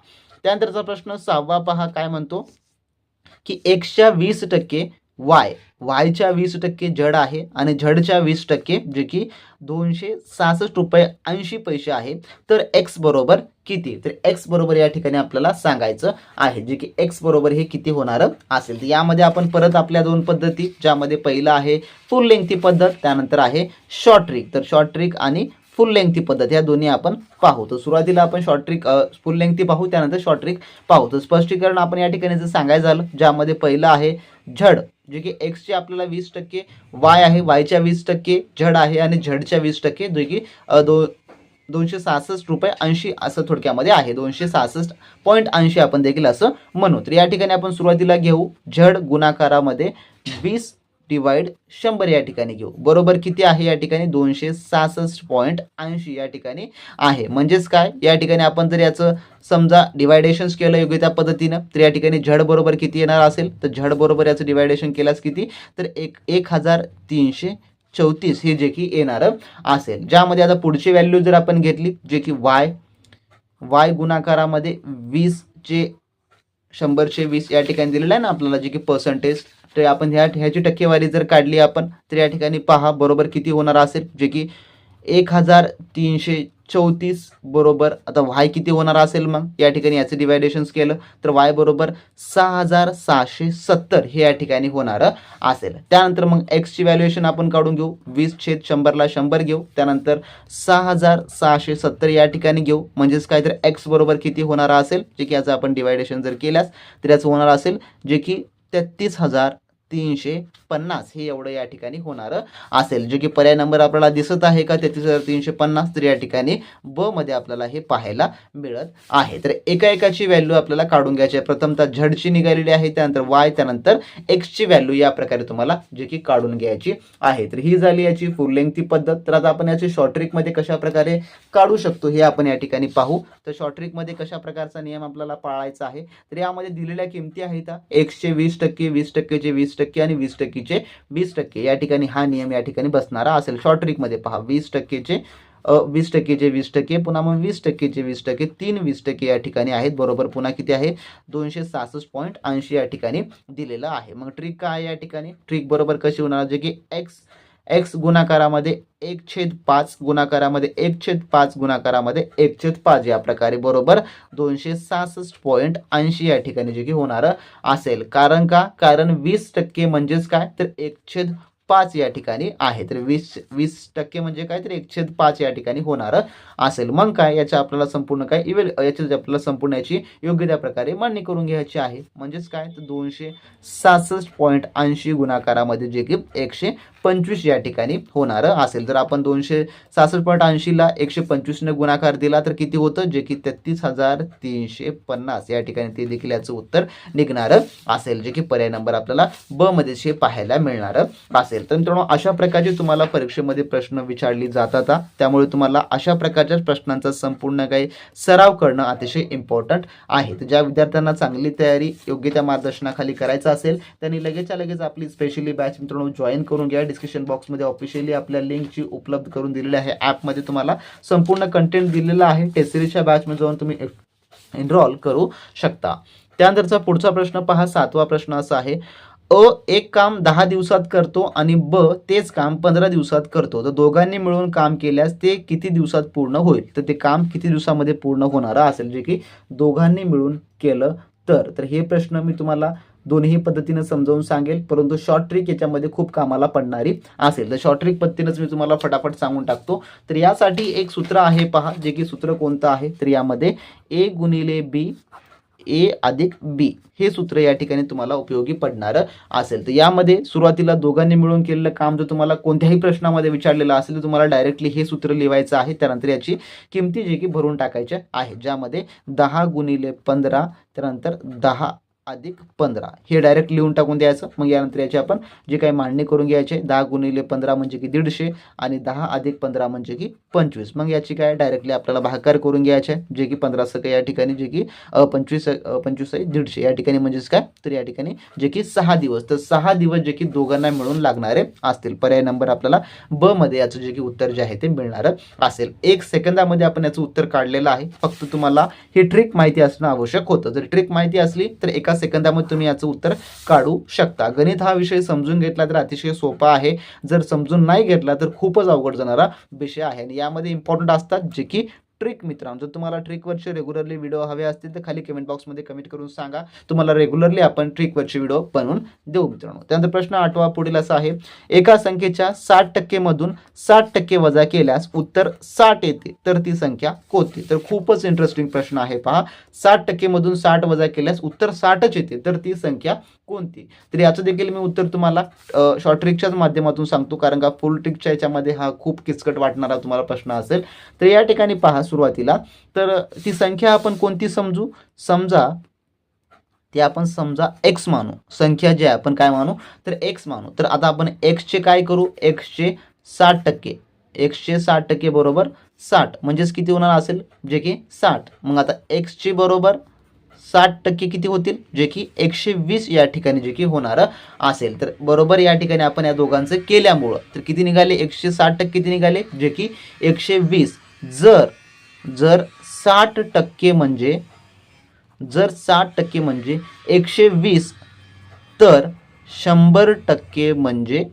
त्यानंतरचा प्रश्न 6वा पहा काय म्हणतो की 120% वायच्या 20% जड आहे आणि झडच्या 20% जे की 266 रुपये 80 पैसे आहे. तर एक्स बरोबर किती? तर एक्स बरोबर या ठिकाणी आपल्याला सांगायचं आहे, जे की एक्स बरोबर हे किती होणार असेल. तर यामध्ये आपण परत आपल्या दोन पद्धती, ज्यामध्ये पहिलं आहे फुल लेंथी पद्धत, त्यानंतर आहे शॉर्ट ट्रिक. तर शॉर्ट ट्रिक आणि फुल लेंथी पद्धत या दोन्ही आपण पाहू. तर सुरुवातीला आपण शॉर्ट ट्रिक फुल लेंथी पाहू, त्यानंतर शॉर्ट ट्रिक पाहू. तर स्पष्टीकरण आपण या ठिकाणी जर सांगायचं झालं, ज्यामध्ये पहिलं आहे झड, जे की एक्सचे आपल्याला 20%, वाय आहे, वायच्या 20% झड आहे आणि झडच्या 20% जे की 266 रुपये 80 असं थोडक्यामध्ये आहे. 266.80 आपण देखील असं म्हणू. तर या ठिकाणी आपण सुरुवातीला घेऊ झड गुणाकारामध्ये 20 डिवाइड 100 या ठिकाणी घेऊ. बरोबर किती आहे या ठिकाणी? 266.80 या ठिकाणी आहे. म्हणजेच काय, या ठिकाणी आपण जर याचं समजा डिवायडेशन्स केलं योग्य त्या पद्धतीनं, तर या ठिकाणी झड बरोबर किती येणार असेल? तर झड बरोबर याचं डिवायडेशन केल्यास किती? तर 1334 हे जे की येणार असेल. ज्यामध्ये आता पुढची व्हॅल्यू जर आपण घेतली, जे की वाय गुणाकारामध्ये 20चे 100चे 20 या ठिकाणी दिलेलं आहे ना आपल्याला, जे की पर्सेंटेज. तर आपण ह्याची टक्केवारी जर काढली आपण, तर या ठिकाणी पहा बरोबर किती होणार असेल, जे की 1334 बरोबर. आता वाय किती होणार असेल मग या ठिकाणी याचं डिवायडेशन्स केलं तर वाय बरोबर 6670 हे या ठिकाणी होणार असेल. त्यानंतर मग एक्सची व्हॅल्युएशन आपण काढून घेऊ. 20/100ला 100 घेऊ, त्यानंतर 6670 या ठिकाणी घेऊ. म्हणजेच काय, तर एक्स बरोबर किती होणार असेल, जे की याचं आपण डिवायडेशन जर केल्यास तर याचं होणार असेल जे की 33,350 हे एवढं या ठिकाणी होणार असेल. जे की पर्याय नंबर आपल्याला दिसत आहे का 33,350. तर या ठिकाणी ब मध्ये आपल्याला हे पाहायला मिळत आहे. तर एकाची व्हॅल्यू आपल्याला काढून घ्यायची आहे. प्रथमतः झडची निघालेली आहे, त्यानंतर वाय, त्यानंतर एक्सची व्हॅल्यू या प्रकारे तुम्हाला जे की काढून घ्यायची आहे. तर ही झाली याची फुल लेंथी पद्धत. तर आता आपण याची शॉर्ट ट्रिक मध्ये कशा प्रकारे काढू शकतो हे आपण या ठिकाणी पाहू. तर शॉर्ट ट्रिक मध्ये कशा प्रकारचा नियम आपल्याला पाळायचा आहे, तर यामध्ये दिलेल्या किमती आहेत एक्सचे 20%, 20%चे 20% आणि 20%चे 20% या ठिकाणी हा नियम या ठिकाणी बसणारा असेल. शॉर्ट ट्रिक मध्ये पहा 20%चे 20%चे 20%, पुन्हा मग 20%चे 20%, 3 20% या ठिकाणी आहेत. बरोबर पुन्हा किती आहे? 266.80 या ठिकाणी दिलेलं आहे. मग ट्रिक काय या ठिकाणी? ट्रिक बरोबर कशी होणार, जे की एक्स गुणाकारामध्ये 1/5 गुणाकारामध्ये 1/5 गुणाकारामध्ये 1/5 या प्रकारे बरोबर 266.80 या ठिकाणी जे की होणार असेल. कारण का? कारण 20% म्हणजेच काय, तर 1/5 या ठिकाणी आहे. तर 20% म्हणजे काय, तर 1/5 या ठिकाणी होणार असेल. मग काय, याच्या आपल्याला संपूर्ण काय याची आपल्याला संपूर्ण याची योग्य त्या प्रकारे मांडणी करून घ्यायची आहे. म्हणजेच काय, तर 266.80 गुणाकारामध्ये जे की 125 या ठिकाणी होणार असेल. जर आपण 266.80ला 125 ने गुणाकार दिला तर किती होतं, जे की 33,350 या ठिकाणी ते देखील याचं उत्तर निघणार असेल, जे की पर्याय नंबर आपल्याला ब मध्ये पाहायला मिळणार असेल. तर मित्रांनो, अशा प्रकारचे तुम्हाला परीक्षेमध्ये प्रश्न विचारले जातात. त्यामुळे तुम्हाला अशा प्रकारच्या प्रश्नांचा संपूर्ण काही सराव करणं अतिशय इम्पॉर्टंट आहे. तर ज्या विद्यार्थ्यांना चांगली तयारी योग्य त्या मार्गदर्शनाखाली करायचं असेल, त्यांनी लगेचच्या लगेच आपली स्पेशली बॅच मित्रांनो जॉईन करून घ्या. डिस्क्रिप्शन बॉक्समध्ये ऑफिशियली आपल्या लिंकची उपलब्ध करून दिलेली आहे. ॲपमध्ये तुम्हाला संपूर्ण कंटेंट दिलेला आहे. टेस्ट सिरीजच्या बॅचमध्ये जाऊन तुम्ही एनरोल करू शकता. त्यानंतरचा पुढचा प्रश्न पहा. 7वा प्रश्न असा आहे, एक काम 10 दिवसात करतो आणि ब तेच काम 15 दिवसात करतो. तर दोघांनी मिळून काम केल्यास ते किती दिवसात पूर्ण होईल? तर ते काम किती दिवसामध्ये पूर्ण होणार असेल, जे की दोघांनी मिळून केलं तर हे प्रश्न मी तुम्हाला दोन्ही पद्धतीने समजावून सांगेल, परंतु शॉर्ट ट्रिक याच्यामध्ये खूप कामाला पडणारी असेल. तर शॉर्ट ट्रिक पद्धतीनेच मी तुम्हाला फटाफट सांगून टाकतो. तर यासाठी एक सूत्र आहे पहा, जे की सूत्र कोणतं आहे, तर यामध्ये ए गुणिले बी ए अधिक बी हे सूत्र या ठिकाणी तुम्हाला उपयोगी पडणार असेल. तर यामध्ये सुरुवातीला दोघांनी मिळून केलेलं काम जर तुम्हाला कोणत्याही प्रश्नामध्ये विचारलेलं असेल तर तुम्हाला डायरेक्टली हे सूत्र लिहायचं आहे. त्यानंतर याची किमती जे की भरून टाकायच्या आहे, ज्यामध्ये 10 गुणिले 15, त्यानंतर 10 अधिक 15 हे डायरेक्ट लिहून टाकून द्यायचं. मग यानंतर याची आपण जे काही मांडणी करून घ्यायचे. 10 गुणिले 15 म्हणजे की 150 आणि 10 अधिक 15 म्हणजे की 25. मग याची काय डायरेक्टली आपल्याला भागाकार करून घ्यायचे जे की 15 सगळे या ठिकाणी जे की 25 25 आहे 150 या ठिकाणी म्हणजेच काय तर या ठिकाणी जे की 6 दिवस. तर 6 दिवस जे की दोघांना मिळून लागणारे असतील. पर्याय नंबर आपल्याला ब मध्ये याचं जे की उत्तर जे आहे ते मिळणार असेल. 1 सेकंदामध्ये आपण याचं उत्तर काढलेलं आहे. फक्त तुम्हाला ही ट्रिक माहिती असणं आवश्यक होतं. जर ट्रिक माहिती असली तर एका सेकंदामध्ये तुम्ही याचं उत्तर काढू शकता. गणित हा विषय समजून घेतला तर अतिशय सोपा आहे. जर समजून नाही घेतला तर खूपच अवघड जाणारा विषय आहे. आणि यामध्ये इम्पॉर्टंट असतात जे की ट्रिक. मित्रांनो, जर तुम्हाला ट्रिकवरचे रेग्युलरली व्हिडिओ हवे असतील तर खाली कमेंट बॉक्समध्ये कमेंट करून सांगा. तुम्हाला रेग्युलरली आपण ट्रिकवरचे व्हिडिओ बनवून देऊ मित्रांनो. त्यानंतर प्रश्न 8वा पुढील असा आहे. एका संख्येच्या 60% मधून 60% वजा केल्यास उत्तर 60 येते तर ती संख्या कोणती. तर खूपच इंटरेस्टिंग प्रश्न आहे पहा. 60% मधून 60 वजा केल्यास उत्तर 60च येते तर ती संख्या कोणती. तर याचं देखील मी उत्तर तुम्हाला शॉर्ट ट्रिकच्याच माध्यमातून सांगतो, कारण का फुल ट्रिकच्या याच्यामध्ये हा खूप किचकट वाटणारा तुम्हाला प्रश्न असेल. तर या ठिकाणी पहा सुरुवातीला तर ती संख्या आपण कोणती समजू. समजा ती आपण समजा एक्स मानू. संख्या जी आहे आपण काय मानू तर एक्स मानू. तर आता आपण एक्सचे काय करू. एक्सचे 60%. एक्सचे 60% बरोबर 60 म्हणजेच किती होणार असेल जे की 60. मग आता एक्सचे बरोबर 60% किती होतील जे की 120 या ठिकाणी जे की होणार असेल. तर बरोबर या ठिकाणी आपण या दोघांचं केल्यामुळं तर किती निघाले 160% किती निघाले जे की 120. जर जर 60% म्हणजे जर 60% म्हणजे 120 तर 100% म्हणजे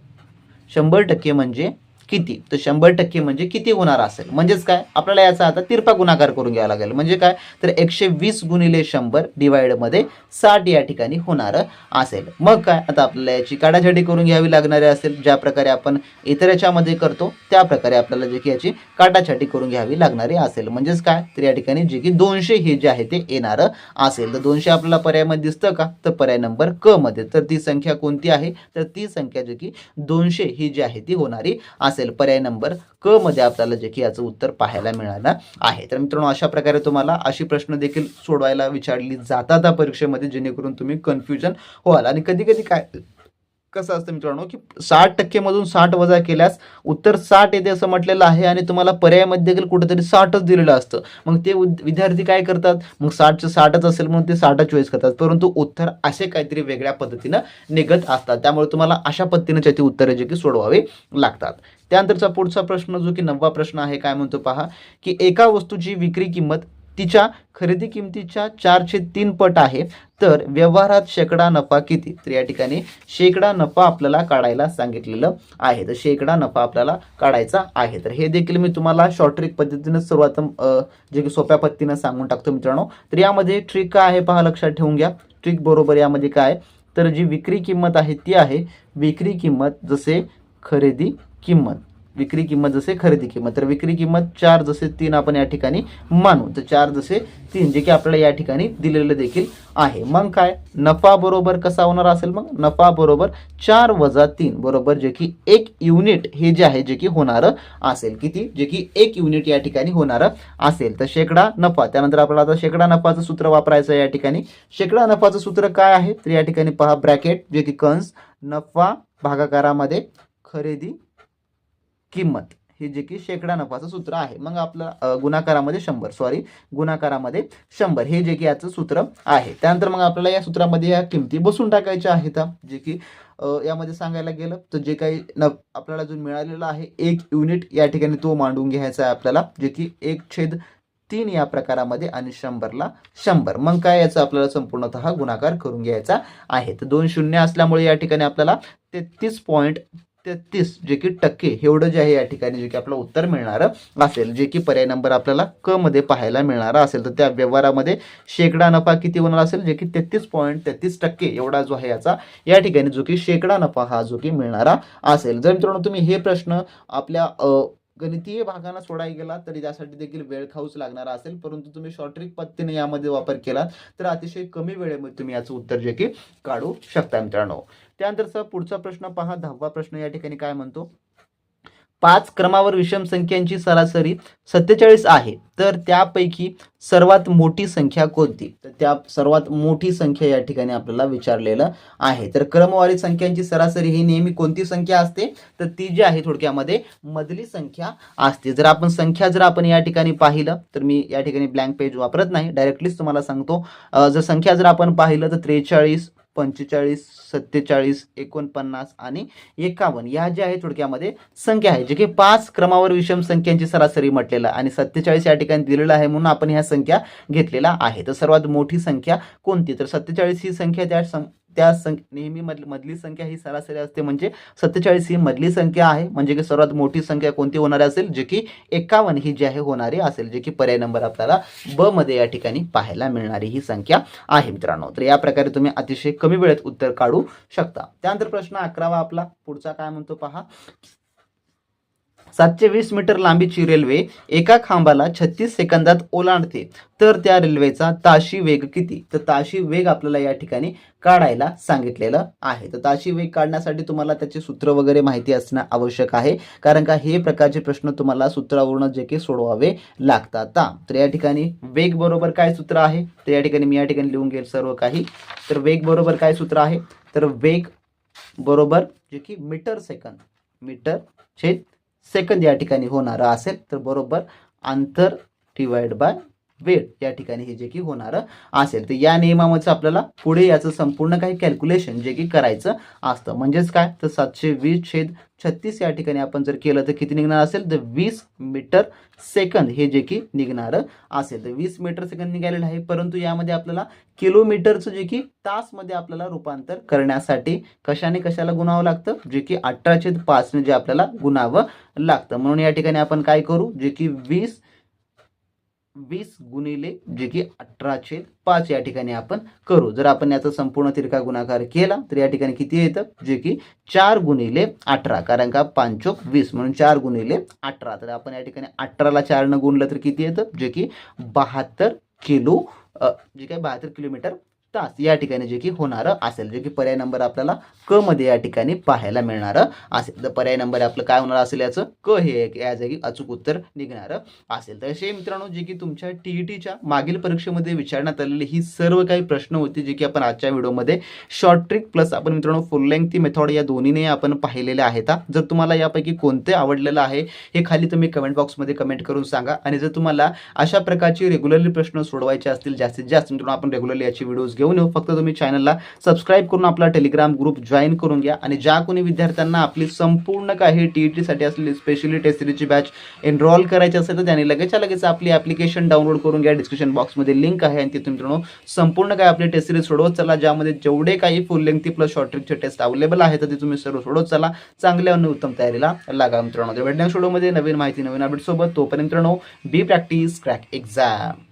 100% म्हणजे किती. तर 100% म्हणजे किती होणार असेल. म्हणजेच काय आपल्याला याचा आता तिरपा गुणाकार करून घ्यावा लागेल. म्हणजे काय तर 120 गुणिले 100 डिवाइडमध्ये 60 या ठिकाणी होणार असेल. मग काय आता आपल्याला याची काढाछाटी करून घ्यावी लागणारी असेल. ज्या प्रकारे आपण इतर याच्यामध्ये करतो त्या प्रकारे आपल्याला जे की याची काढाछाटी करून घ्यावी लागणारी असेल. म्हणजेच काय तर या ठिकाणी जे की 200 हे जे आहे ते येणार असेल. तर 200 आपल्याला पर्यायामध्ये दिसतं का तर पर्याय नंबर क मध्ये. तर ती संख्या कोणती आहे तर ती संख्या जी की 200 ही जी आहे ती होणारी असेल. पर्याय नंबर क मध्ये आपल्याला जे की याचं उत्तर पाहायला मिळालं आहे. तर मित्रांनो, अशा प्रकारे तुम्हाला अशी प्रश्न देखील सोडवायला विचारली जातात त्या परीक्षेमध्ये, जेणेकरून तुम्ही कन्फ्युजन व्हाल. आणि कधी कधी काय कसं असतं मित्रांनो की 60% मधून 60 वजा केल्यास उत्तर 60 येते असं म्हटलेलं आहे आणि तुम्हाला पर्यायामध्ये देखील कुठेतरी 60च दिलेलं असतं. मग ते विद्यार्थी काय करतात मग 60चं 60च असेल म्हणून ते 60 चॉईस करतात, परंतु उत्तर असे काहीतरी वेगळ्या पद्धतीनं निघत असतात. त्यामुळे तुम्हाला अशा पद्धतीने त्याची उत्तरे जे की सोडवावी लागतात. त्यानंतरचा पुढचा प्रश्न जो की 9वा प्रश्न आहे. काय म्हणतो पहा की एका वस्तूची विक्री किंमत तिच्या खरेदी किमतीच्या 4/3 पट आहे तर व्यवहारात शेकडा नफा किती. तर या ठिकाणी शेकडा नफा आपल्याला काढायला सांगितलेलं आहे. तर शेकडा नफा आपल्याला काढायचा आहे. तर हे देखील मी तुम्हाला शॉर्ट ट्रिक पद्धतीने सुरुवात जे की सोप्या पद्धतीनं सांगून टाकतो मित्रांनो. तर यामध्ये ट्रिक काय आहे पहा, लक्षात ठेवून घ्या. ट्रिक बरोबर यामध्ये काय तर जी विक्री किंमत आहे ती आहे विक्री किंमत जसे खरेदी किंमत. विक्री किंमत जसे खरेदी किंमत. तर विक्री किंमत 4 जसे 3 आपण या ठिकाणी मानू. तर 4 जसे 3 जे की आपल्याला या ठिकाणी दिलेलं देखील आहे. मग काय नफा बरोबर कसा होणार असेल. मग नफा बरोबर 4 वजा 3 बरोबर जे की 1 युनिट हे जे आहे जे की होणार असेल. किती जे की 1 युनिट या ठिकाणी होणार असेल. तर शेकडा नफा. त्यानंतर आपल्याला आता शेकडा नफाचं सूत्र वापरायचं या ठिकाणी. शेकडा नफाचं सूत्र काय आहे तर या ठिकाणी पहा ब्रॅकेट जे की कंस नफा भागाकारामध्ये खरेदी किंमत हे जे की शेकडा नफाचं सूत्र आहे. मग आपलं गुणाकारामध्ये 100 गुणाकारामध्ये 100 हे जे की याचं सूत्र आहे. त्यानंतर मग आपल्याला या सूत्रामध्ये या किमती बसून टाकायच्या आहेत. जे की यामध्ये सांगायला गेलं तर जे काही आपल्याला जो मिळालेला आहे 1 युनिट या ठिकाणी तो मांडून घ्यायचा आहे आपल्याला, जे की 1/3 या प्रकारामध्ये आणि 100ला 100. मग काय याचा आपल्याला संपूर्णतः गुणाकार करून घ्यायचा आहे. तर 2 शून्य असल्यामुळे या ठिकाणी आपल्याला 33.33 जे की टक्के एवढं जे आहे या ठिकाणी जे की आपलं उत्तर मिळणार असेल. जे की पर्याय नंबर आपल्याला क मध्ये पाहायला मिळणार असेल. तर त्या व्यवहारामध्ये शेकडा नफा किती होणार असेल जे की 33.33% एवढा जो आहे याचा या ठिकाणी जो की शेकडा नफा हा जो की मिळणारा असेल. जर मित्रांनो तुम्ही हे प्रश्न आपल्या गणितीय भागांना सोडायला गेला तरी त्यासाठी देखील वेळ खाऊच लागणार असेल, परंतु तुम्ही शॉर्ट ट्रिक पद्धतीने यामध्ये वापर केला तर अतिशय कमी वेळेमध्ये तुम्ही याचं उत्तर जे की काढू शकता मित्रांनो. त्यानंतरचा पुढचा प्रश्न पहा 10वा प्रश्न या ठिकाणी काय म्हणतो. 5 क्रमावर विषम संख्यांची सरासरी 47 आहे, तर त्यापैकी सर्वात मोठी संख्या कोणती? तर त्या सर्वात मोठी संख्या या ठिकाणी आपल्याला विचारलेलं आहे. तर क्रमवारी संख्यांची सरासरी ही नेहमी कोणती संख्या असते? तर ती जी आहे थोडक्यामध्ये मधली संख्या असते. जर आपण या ठिकाणी पाहिलं, तर मी या ठिकाणी ब्लँक पेज वापरत नाही, डायरेक्टलीच तुम्हाला सांगतो. जर संख्या जर आपण पाहिलं तर 43, 45, 47, 49 आणि 51 या ज्या आहे थोडक्यामध्ये संख्या आहे, जे की 5 क्रमावर विषम संख्यांची सरासरी म्हटलेलं आणि 47 या ठिकाणी दिलेलं आहे, म्हणून आपण ह्या संख्या घेतलेला आहे. तर सर्वात मोठी संख्या कोणती? तर 47 ही संख्या नेहमी मधली संख्या ही सरासरी असते, म्हणजे 47 ही मधली संख्या आहे, म्हणजे की सर्वात मोठी संख्या कोणती होणार असेल? जे की 51 ही जी आहे होणारी असेल, जे की पर्याय नंबर आपल्याला ब मध्ये या ठिकाणी पाहायला मिळणारी ही संख्या आहे मित्रांनो. तर या प्रकारे तुम्ही अतिशय कमी वेळेत उत्तर काढू शकता. त्यानंतर प्रश्न 11वा आपला पुढचा काय म्हणतो पहा. 720 मीटर लांबीची रेल्वे एका खांबाला 36 सेकंदात ओलांडते, तर त्या रेल्वेचा ताशी वेग किती? तर ताशी वेग आपल्याला या ठिकाणी काढायला सांगितलेलं आहे. तर ताशी वेग काढण्यासाठी तुम्हाला त्याचे सूत्र वगैरे माहिती असणं आवश्यक आहे, कारण का हे प्रकारचे प्रश्न तुम्हाला सूत्रावरून जे की सोडवावे लागतात. तर या ठिकाणी वेग बरोबर काय सूत्र आहे? तर या ठिकाणी मी लिहून घेईल सर्व काही. तर वेग बरोबर काय सूत्र आहे? तर वेग बरोबर जे की मीटर छेद सेकंद या ठिकाणी होणार असेल, तर बरोबर अंतर डिवाइड बाय वेळ या ठिकाणी हे जे की होणार असेल. तर या नियमामध्ये आपल्याला पुढे याचं संपूर्ण काही कॅल्क्युलेशन जे की करायचं असतं. म्हणजेच काय? तर 720/36 या ठिकाणी आपण जर केलं तर किती निघणार असेल? तर 20 मीटर सेकंद हे जे की निघणार असेल. तर 20 मीटर सेकंद निघालेलं आहे, परंतु यामध्ये आपल्याला किलोमीटरचं जे की तासमध्ये आपल्याला रूपांतर करण्यासाठी कशाला गुणावं लागतं? जे की 18/5 ने जे आपल्याला गुणावं लागतं. म्हणून या ठिकाणी आपण काय करू? जे की 20 गुणिले जे की 18/5 या ठिकाणी आपण करू. जर आपण याचा संपूर्ण तिरका गुणाकार केला तर या ठिकाणी किती येतं? जे की 4 गुणिले 18, कारण का 5 चोक 20 म्हणून 4 गुणिले 18. तर आपण या ठिकाणी 18ला 4 न गुणलं तर किती येतं? जे की 72 किलोमीटर तास या ठिकाणी जे की होणार असेल, जे की पर्याय नंबर आपल्याला क मध्ये या ठिकाणी पाहायला मिळणार असेल. तर पर्याय नंबर आपलं काय होणार असेल? याचं क हे या जागी अचूक उत्तर निघणार असेल. तर असे मित्रांनो जे की तुमच्या टीईटीच्या मागील परीक्षेमध्ये विचारण्यात आलेली ही सर्व काही प्रश्न होते, जे की आपण आजच्या व्हिडिओमध्ये शॉर्ट ट्रिक प्लस आपण मित्रांनो फुल लेंथ मेथड या दोन्हीने आपण पाहिलेले आहेत. जर तुम्हाला यापैकी कोणते आवडलेलं आहे हे खाली तुम्ही कमेंट बॉक्समध्ये कमेंट करून सांगा. आणि जर तुम्हाला अशा प्रकारचे रेग्युलरली प्रश्न सोडवायचे असतील जास्तीत जास्त, मित्रांनो आपण रेग्युलरली याची व्हिडिओज घेऊन येऊ. फक्त तुम्ही चॅनलला सबस्क्राईब करून आपला टेलिग्राम ग्रुप जॉईन करून घ्या. आणि ज्या कोणी विद्यार्थ्यांना आपली संपूर्ण काही टीईटीसाठी असलेली स्पेशली टेस्ट सिरीजची बॅच एनरोल करायची असेल तर त्यांनी लगेच आपली ॲप्लिकेशन डाउनलोड करून घ्या. डिस्क्रिप्शन बॉक्समध्ये लिंक आहे आणि तिथून मित्रांनो संपूर्ण काही आपली टेस्ट सिरीज सोडवत चला, ज्यामध्ये जेवढे काही फुल लेंथी प्लस शॉर्ट ट्रिकचे टेस्ट अवेलेबल आहेत ते तुम्ही सर्व सोडवत चला. चांगल्या आणि उत्तम तयारीला लागा मित्रांनो. तर भेटण्याच्या व्हिडिओमध्ये नवीन माहिती नवीन अपडेट सोबत. तोपर्यंत मित्रांनो बी प्रॅक्टिस क्रॅक एक्झाम.